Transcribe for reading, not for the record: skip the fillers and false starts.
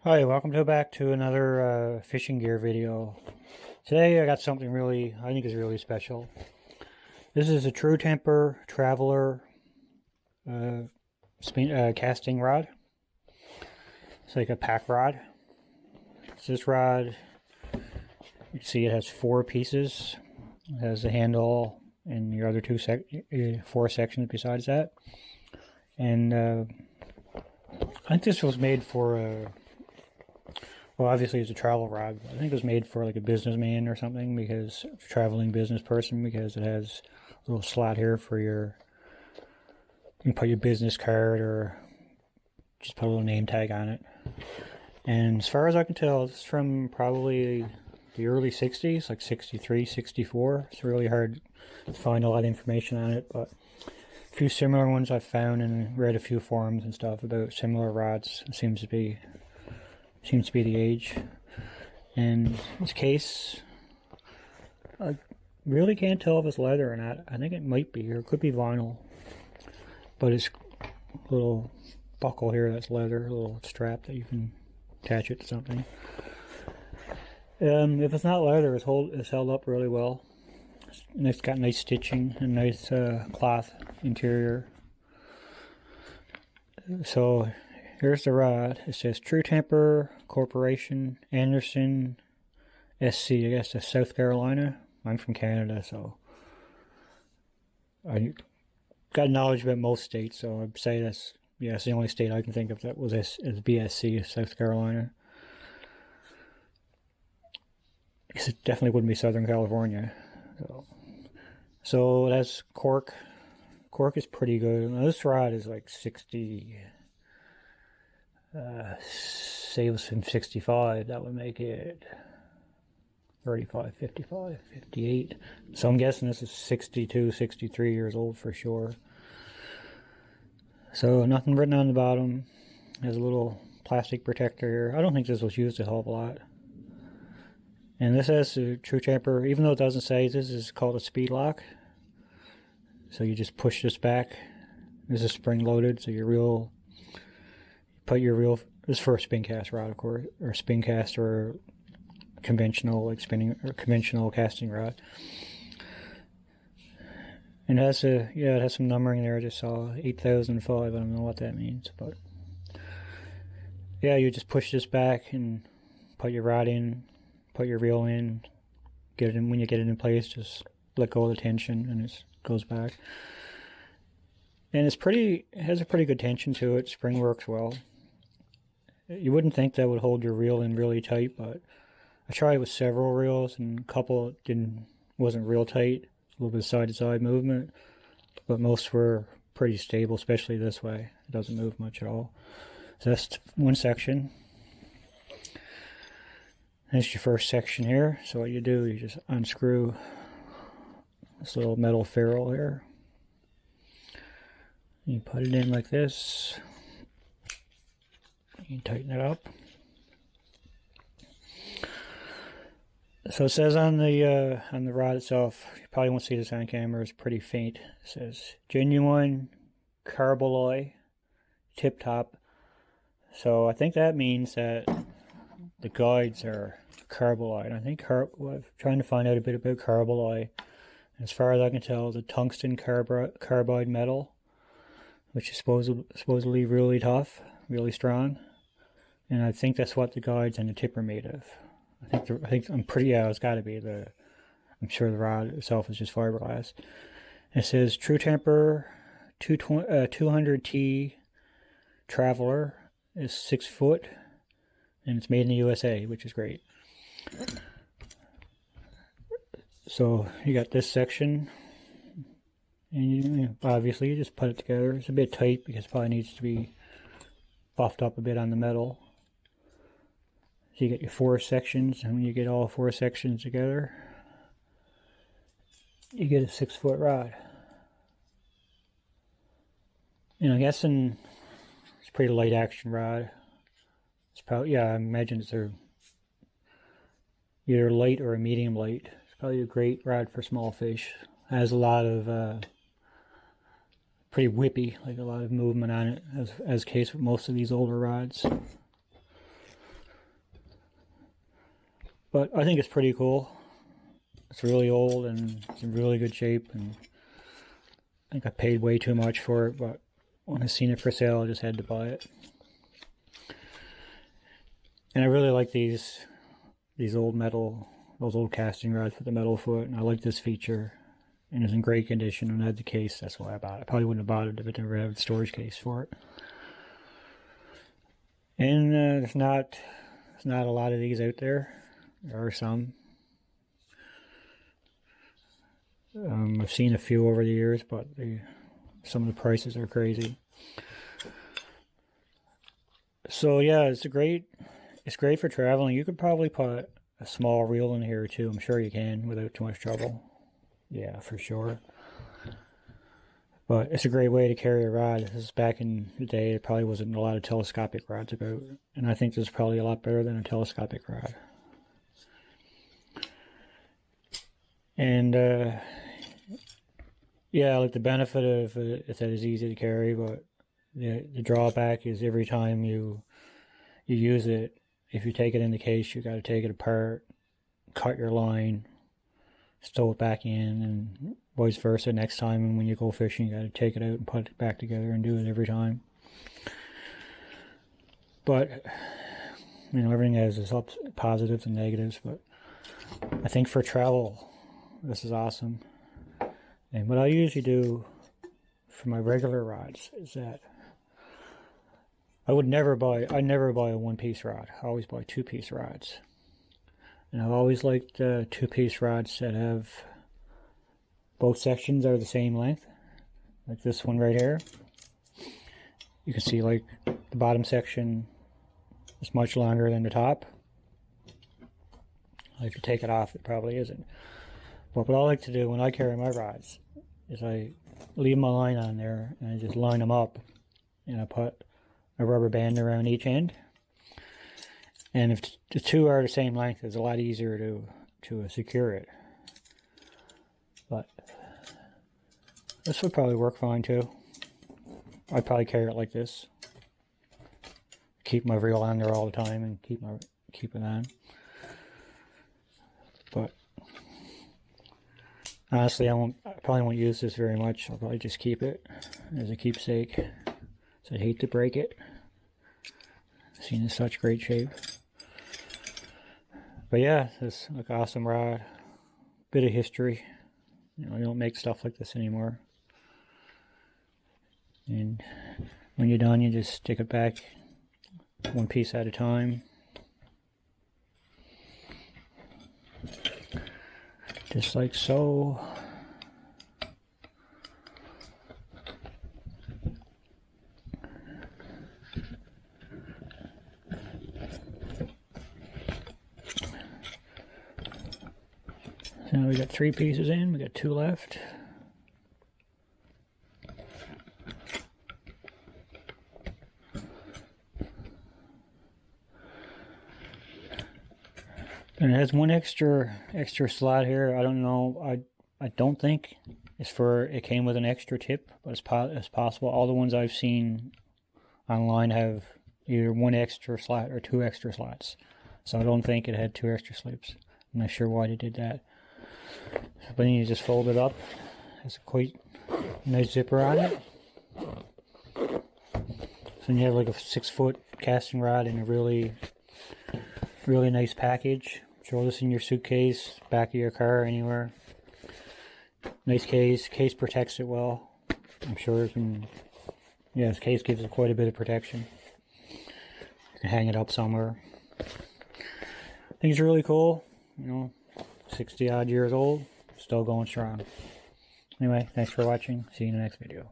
Hi, welcome back to another fishing gear video. Today I got something I think is really special. This is a True Temper Traveler casting rod. It's like a pack rod. This rod, you can see it has 4 pieces. It has a handle and your other 4 sections besides that. And I think this was made for well, obviously it's a travel rod. I think it was made for like a businessman or something, because traveling business person, because it has a little slot here for you can put your business card or just put a little name tag on it. And as far as I can tell, it's from probably the early 60s, like 63, 64. It's really hard to find a lot of information on it, but a few similar ones I've found and read a few forums and stuff about similar rods. It seems to be the age. And this case, I really can't tell if it's leather or not. I think it might be, or it could be vinyl. But it's a little buckle here that's leather, a little strap that you can attach it to something. If it's not leather, it's held up really well. And it's got nice stitching and nice cloth interior. So here's the rod. It says True Temper Corporation, Anderson, SC. I guess that's South Carolina. I'm from Canada, so I got knowledge about most states. So I'd say it's the only state I can think of that was BSC, South Carolina. Because it definitely wouldn't be Southern California. So that's cork. Cork is pretty good. Now, this rod is like 60. Say it was from 65, that would make it 35, 55, 58. So I'm guessing this is 62, 63 years old for sure. So nothing written on the bottom. Has a little plastic protector here. I don't think this was used a hell of a lot. And this has a True Temper, even though it doesn't say, this is called a speed lock. So you just push this back. This is spring loaded, so this is for a spin cast rod, of course, or spin cast, or conventional like spinning or conventional casting rod. And it has some numbering there. I just saw 8005. I don't know what that means, but yeah, you just push this back and put your rod in, put your reel in, get it in. When you get it in place, just let go of the tension, and it goes back. And it has a pretty good tension to it. Spring works well. You wouldn't think that would hold your reel in really tight, but I tried with several reels, and a couple wasn't real tight. A little bit of side-to-side movement, but most were pretty stable, especially this way. It doesn't move much at all. So that's one section. That's your first section here. So what you do, you just unscrew this little metal ferrule here. You put it in like this. You can tighten it up. So it says on the rod itself, you probably won't see this on camera, it's pretty faint. It says genuine carbaloy tip top. So I think that means that the guides are carbaloy. I think I'm trying to find out a bit about carbaloy. As far as I can tell, it's a tungsten carbide metal, which is supposedly really tough, really strong. And I think that's what the guides and the tip are made of. It's got to be I'm sure the rod itself is just fiberglass. It says True Temper 200T Traveler is 6 foot, and it's made in the USA, which is great. So you got this section, and obviously you just put it together. It's a bit tight because it probably needs to be buffed up a bit on the metal. So you get your 4 sections, and when you get all 4 sections together, you get a 6 foot rod. And I'm guessing it's a pretty light action rod. It's probably, I imagine it's either light or a medium light. It's probably a great rod for small fish. It has a lot of pretty whippy, like a lot of movement on it, as case with most of these older rods. But I think it's pretty cool. It's really old and it's in really good shape, and I think I paid way too much for it, but when I seen it for sale, I just had to buy it. And I really like these old metal, those old casting rods with the metal foot, and I like this feature. And it's in great condition, and I had the case. That's why I bought it. I probably wouldn't have bought it if I never had a storage case for it. And there's not a lot of these out there. There are some. I've seen a few over the years, but some of the prices are crazy. So yeah, it's great for traveling. You could probably put a small reel in here too. I'm sure you can without too much trouble. Yeah, for sure. But it's a great way to carry a rod. This is back in the day, there probably wasn't a lot of telescopic rods about. And I think this is probably a lot better than a telescopic rod. And yeah, like the benefit of it is that it's easy to carry, but the drawback is every time you use it, if you take it in the case, you got to take it apart, cut your line, stow it back in, and vice versa. Next time when you go fishing, you got to take it out and put it back together and do it every time. But you know, everything has its positives and negatives. But I think for travel, this is awesome. And what I usually do for my regular rods is that I never buy a one-piece rod. I always buy two-piece rods. And I've always liked two-piece rods that have both sections are the same length. Like this one right here. You can see like the bottom section is much longer than the top. If you take it off, it probably isn't. But what I like to do when I carry my rods is I leave my line on there and I just line them up, and I put a rubber band around each end. And if the two are the same length, it's a lot easier to secure it. But this would probably work fine too. I'd probably carry it like this. Keep my reel on there all the time and keep it on. But honestly, I probably won't use this very much. I'll probably just keep it as a keepsake. So I'd hate to break it. Seen in such great shape. But yeah, this is like awesome rod. Bit of history. You know, you don't make stuff like this anymore. And when you're done, you just stick it back one piece at a time. Just like so. So now we got 3 pieces in, we got 2 left. And it has one extra slot here. I don't know. I don't think it came with an extra tip, but it's possible. All the ones I've seen online have either 1 extra slot or 2 extra slots. So I don't think it had 2 extra slips. I'm not sure why they did that. But then you just fold it up. It's a quite nice zipper on it. So you have like a 6-foot casting rod in a really nice package. Throw this in your suitcase, back of your car, anywhere. Nice case. Case protects it well. I'm sure it can. Yeah, this case gives it quite a bit of protection. You can hang it up somewhere. I think it's really cool. You know, 60 odd years old, still going strong. Anyway, thanks for watching. See you in the next video.